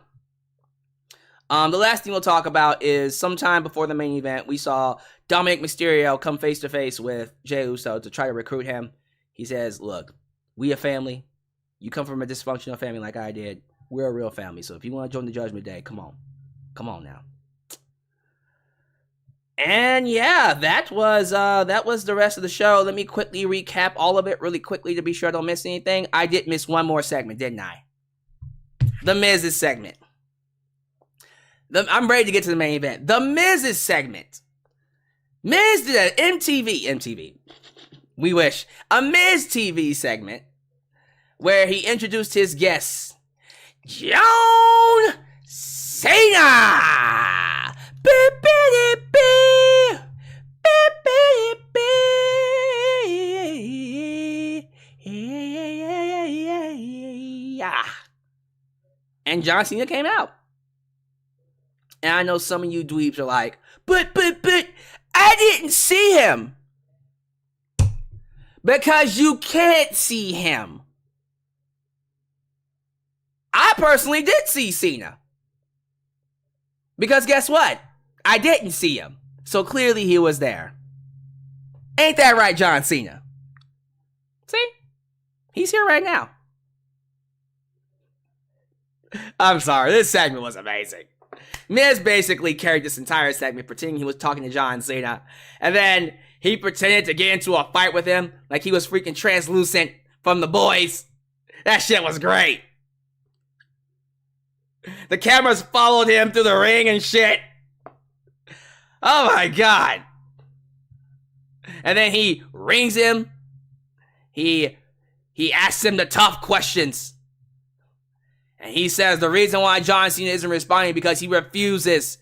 The last thing we'll talk about is sometime before the main event, we saw Dominic Mysterio come face to face with Jey Uso to try to recruit him. He says, look, we a family. You come from a dysfunctional family like I did. We're a real family. So if you want to join the Judgment Day, come on. Come on now. And yeah, that was the rest of the show. Let me quickly recap all of it really quickly to be sure I don't miss anything. I did miss one more segment, didn't I? The Miz's segment. I'm ready to get to the main event. The Miz's segment. Miz did an MTV. We wish. A Miz TV segment where he introduced his guests. John Cena! And John Cena came out. And I know some of you dweebs are like, but, I didn't see him. Because you can't see him. I personally did see Cena. Because guess what? I didn't see him. So clearly he was there. Ain't that right, John Cena? See? He's here right now. I'm sorry, this segment was amazing. Miz basically carried this entire segment pretending he was talking to John Cena. And then he pretended to get into a fight with him like he was freaking translucent from The Boys. That shit was great. The cameras followed him through the ring and shit. Oh my god. And then he rings him. He asks him the tough questions. And he says the reason why John Cena isn't responding because he refuses.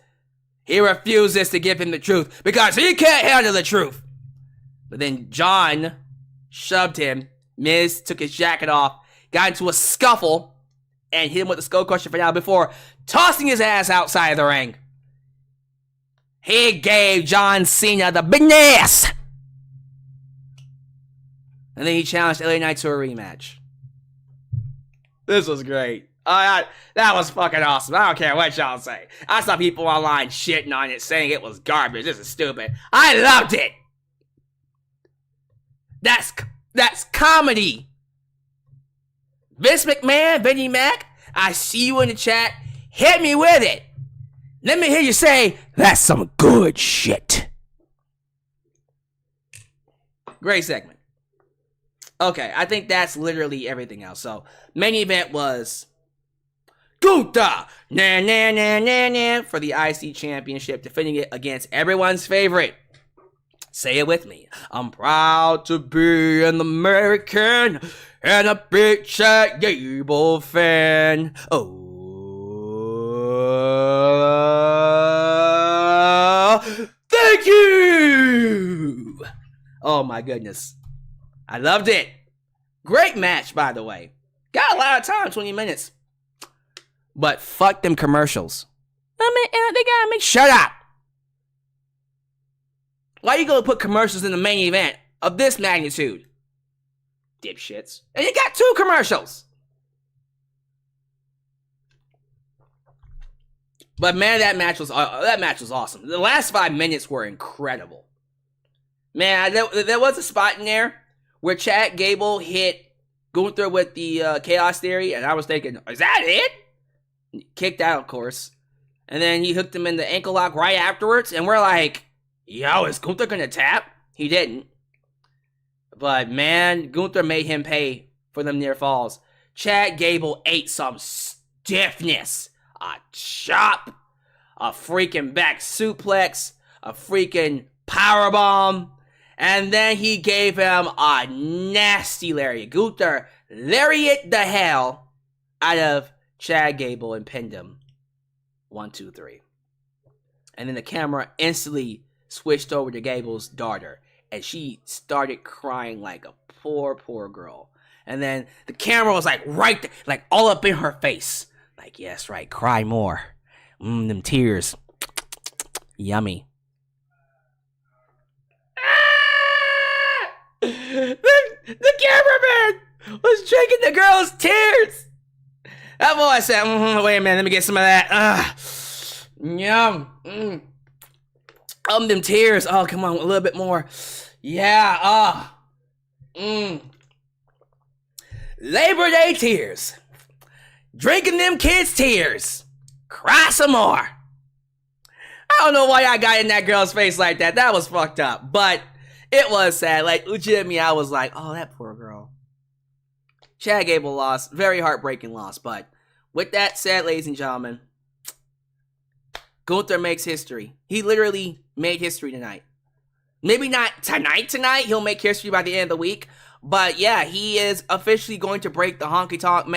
He refuses to give him the truth because he can't handle the truth. But then John shoved him. Miz took his jacket off, got into a scuffle, and hit him with the skull crusher for now before tossing his ass outside the ring. He gave John Cena the business. And then he challenged LA Knight to a rematch. This was great. That was fucking awesome. I don't care what y'all say. I saw people online shitting on it, saying it was garbage. This is stupid. I loved it. That's comedy. Vince McMahon, Vinnie Mac, I see you in the chat. Hit me with it. Let me hear you say, that's some good shit. Great segment. Okay, I think that's literally everything else. So, main event was Gunther for the IC Championship, defending it against everyone's favorite. Say it with me. I'm proud to be an American and a big Chad Gable fan. Oh, thank you. Oh my goodness. I loved it. Great match, by the way. Got a lot of time, 20 minutes. But fuck them commercials. I mean, they gotta make... Shut up. Why you gonna put commercials in the main event of this magnitude? Dipshits. And you got 2 commercials. But man, that match was awesome. The last 5 minutes were incredible. Man, there was a spot in there where Chad Gable hit Gunther with the Chaos Theory, and I was thinking, is that it? Kicked out, of course. And then he hooked him in the ankle lock right afterwards, and we're like, yo, is Gunther gonna tap? He didn't. But man, Gunther made him pay for them near falls. Chad Gable ate some stiffness. A chop, a freaking back suplex, a freaking powerbomb, and then he gave him a nasty lariat. Gunther lariat the hell out of Chad Gable and pinned him. 1, 2, 3. And then the camera instantly switched over to Gable's daughter, and she started crying like a poor girl. And then the camera was like right there, like all up in her face. Like, yes, right, cry more. Them tears. Yummy. The cameraman was drinking the girl's tears. That boy said, wait a minute, let me get some of that. Yum. Them tears. Oh, come on, a little bit more. Yeah, Labor Day tears. Drinking them kids' tears. Cry some more. I don't know why I got in that girl's face like that. That was fucked up. But it was sad. Like, legitimately, I was like, oh, that poor girl. Chad Gable lost. Very heartbreaking loss. But with that said, ladies and gentlemen, Gunther makes history. He literally made history tonight. Maybe not tonight. He'll make history by the end of the week. But yeah, he is officially going to break the Honky Tonk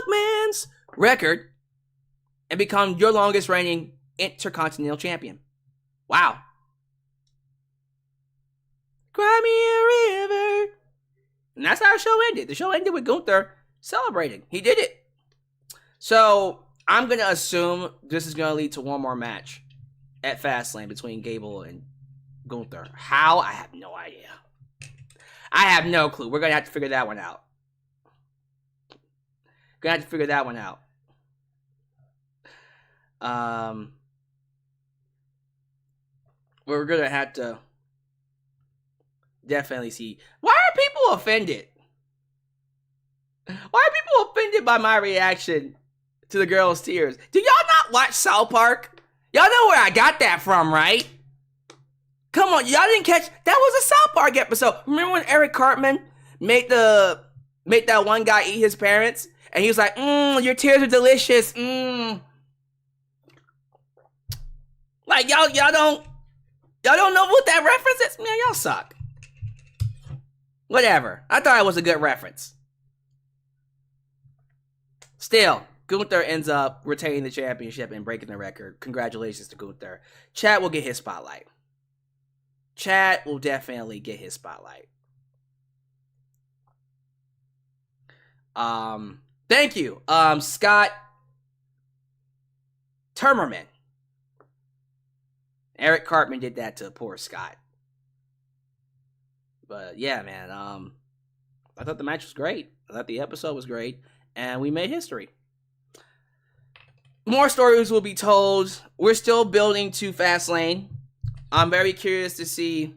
Man's record and become your longest reigning Intercontinental Champion. Wow. Cry me a river. And that's how the show ended. The show ended with Gunther celebrating. He did it. So I'm going to assume this is going to lead to one more match at Fastlane between Gable and Gunther. How? I have no idea. I have no clue. We're going to have to figure that one out. We're going to have to definitely see. Why are people offended? Why are people offended by my reaction to the girl's tears? Do y'all not watch South Park? Y'all know where I got that from, right? Come on, y'all didn't catch, that was a South Park episode. Remember when Eric Cartman made that one guy eat his parents? And he was like, your tears are delicious. Like, y'all don't know what that reference is? Man, y'all suck. Whatever. I thought it was a good reference. Still, Gunther ends up retaining the championship and breaking the record. Congratulations to Gunther. Chad will get his spotlight. Chad will definitely get his spotlight. Thank you. Scott Termerman. Eric Cartman did that to poor Scott. But yeah, man, I thought the match was great. I thought the episode was great. And we made history. More stories will be told. We're still building to Fastlane. I'm very curious to see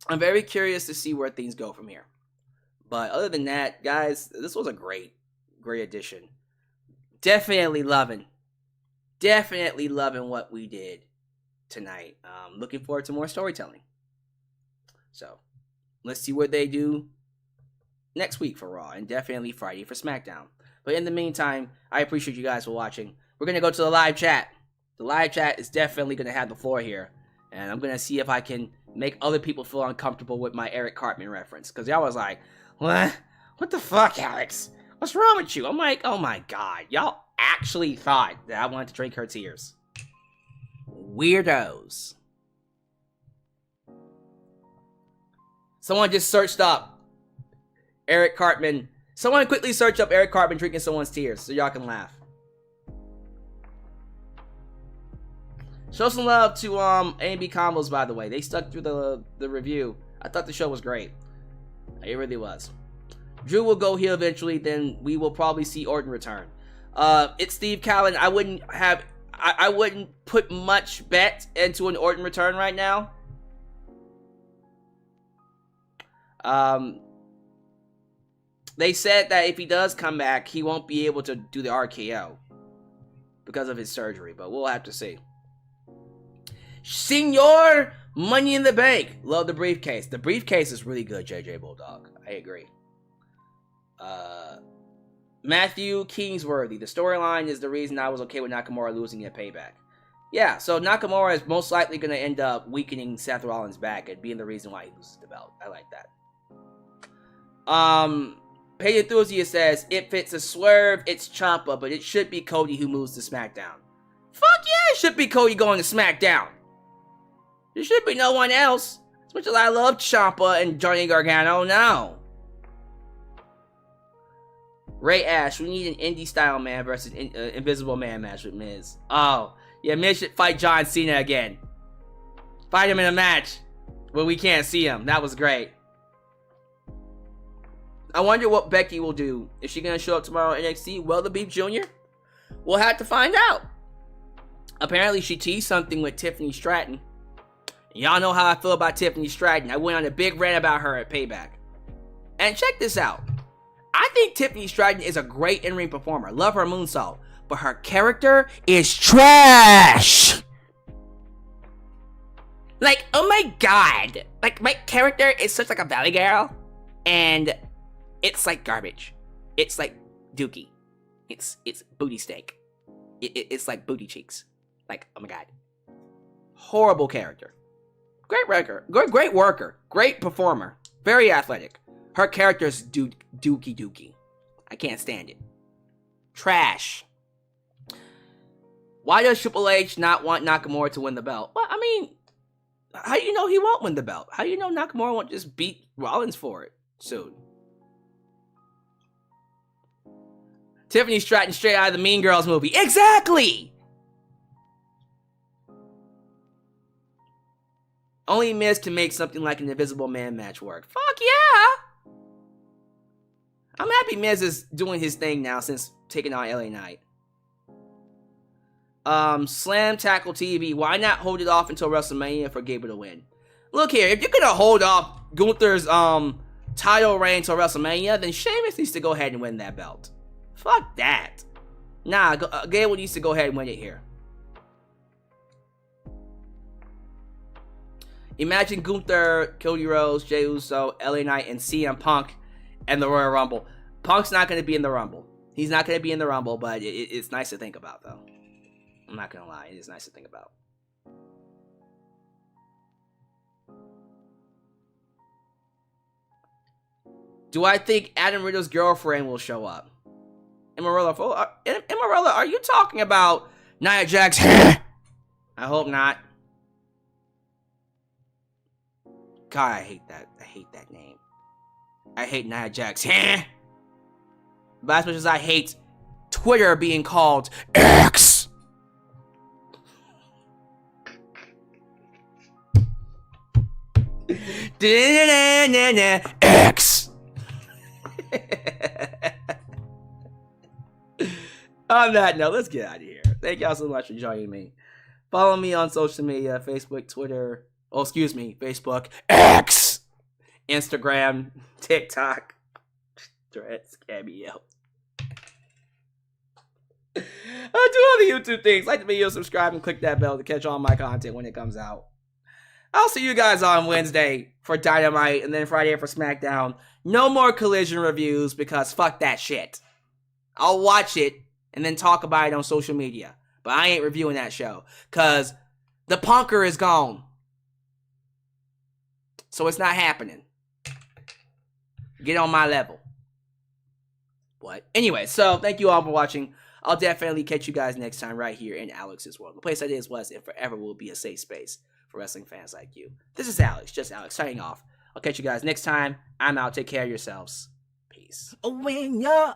where things go from here. But other than that, guys, this was a great addition. Definitely loving what we did tonight. Looking forward to more storytelling. So, let's see what they do next week for Raw, and definitely Friday for SmackDown. But in the meantime, I appreciate you guys for watching. We're going to go to the live chat. The live chat is definitely going to have the floor here. And I'm going to see if I can make other people feel uncomfortable with my Eric Cartman reference. Because y'all was like, what? What the fuck, Alyx? What's wrong with you? I'm like, oh my god. Y'all actually thought that I wanted to drink her tears. Weirdos. Someone just searched up Eric Cartman. Someone quickly search up Eric Cartman drinking someone's tears so y'all can laugh. Show some love to A&B Combos, by the way. They stuck through the review. I thought the show was great. It really was. Drew will go heel eventually, then we will probably see Orton return. It's Steve Callan. I wouldn't put much bet into an Orton return right now. They said that if he does come back, he won't be able to do the RKO because of his surgery, but we'll have to see. Senor Money in the Bank. Love the briefcase. The briefcase is really good, JJ Bulldog. I agree. Matthew Kingsworthy. The storyline is the reason I was okay with Nakamura losing at Payback. Yeah, so Nakamura is most likely going to end up weakening Seth Rollins' back and being the reason why he loses the belt. I like that. Paid Enthusiast says, it fits a swerve, it's Ciampa, but it should be Cody who moves to SmackDown. Fuck yeah, it should be Cody going to SmackDown. There should be no one else. As much as I love Ciampa and Johnny Gargano, no. Ray Ash, we need an indie-style man versus Invisible Man match with Miz. Oh, yeah, Miz should fight John Cena again. Fight him in a match where we can't see him. That was great. I wonder what Becky will do. Is she going to show up tomorrow at NXT? Well, the Beef Jr.? We'll have to find out. Apparently, she teased something with Tiffany Stratton. Y'all know how I feel about Tiffany Stratton. I went on a big rant about her at Payback. And check this out. I think Tiffany Stratton is a great in-ring performer. Love her moonsault. But her character is trash. Like, oh my god. Like, my character is such like a valley girl. And it's like garbage. It's like dookie. It's booty steak. It's like booty cheeks. Like, oh my god. Horrible character. Great worker. Great performer. Very athletic. Her character's dookie. I can't stand it. Trash. Why does Triple H not want Nakamura to win the belt? Well, I mean, how do you know he won't win the belt? How do you know Nakamura won't just beat Rollins for it soon? Tiffany Stratton straight out of the Mean Girls movie. Exactly! Only Miz can make something like an Invisible Man match work. Fuck yeah! I'm happy Miz is doing his thing now since taking on LA Knight. Slam Tackle TV. Why not hold it off until WrestleMania for Gable to win? Look here, if you're gonna hold off Gunther's title reign until WrestleMania, then Sheamus needs to go ahead and win that belt. Fuck that. Nah, Gable needs to go ahead and win it here. Imagine Gunther, Cody Rhodes, Jey Uso, LA Knight, and CM Punk and the Royal Rumble. Punk's not going to be in the Rumble. He's not going to be in the Rumble, but it's nice to think about, though. I'm not going to lie. It is nice to think about. Do I think Adam Riddle's girlfriend will show up? Emerilla, are you talking about Nia Jax? I hope not. God, I hate that. I hate that name. I hate Nia Jax. But as much as I hate Twitter being called X. X. On that note, let's get out of here. Thank y'all so much for joining me. Follow me on social media, Facebook, Twitter. Oh, excuse me, Facebook, X, Instagram, TikTok, Threads, Cameo. Do all the YouTube things. Like the video, subscribe, and click that bell to catch all my content when it comes out. I'll see you guys on Wednesday for Dynamite and then Friday for SmackDown. No more Collision reviews because fuck that shit. I'll watch it and then talk about it on social media. But I ain't reviewing that show because the punker is gone. So it's not happening. Get on my level. What? Anyway, so thank you all for watching. I'll definitely catch you guys next time right here in Alyx's world. The place that is, was, and forever will be a safe space for wrestling fans like you. This is Alyx, just Alyx, signing off. I'll catch you guys next time. I'm out. Take care of yourselves. Peace. When you're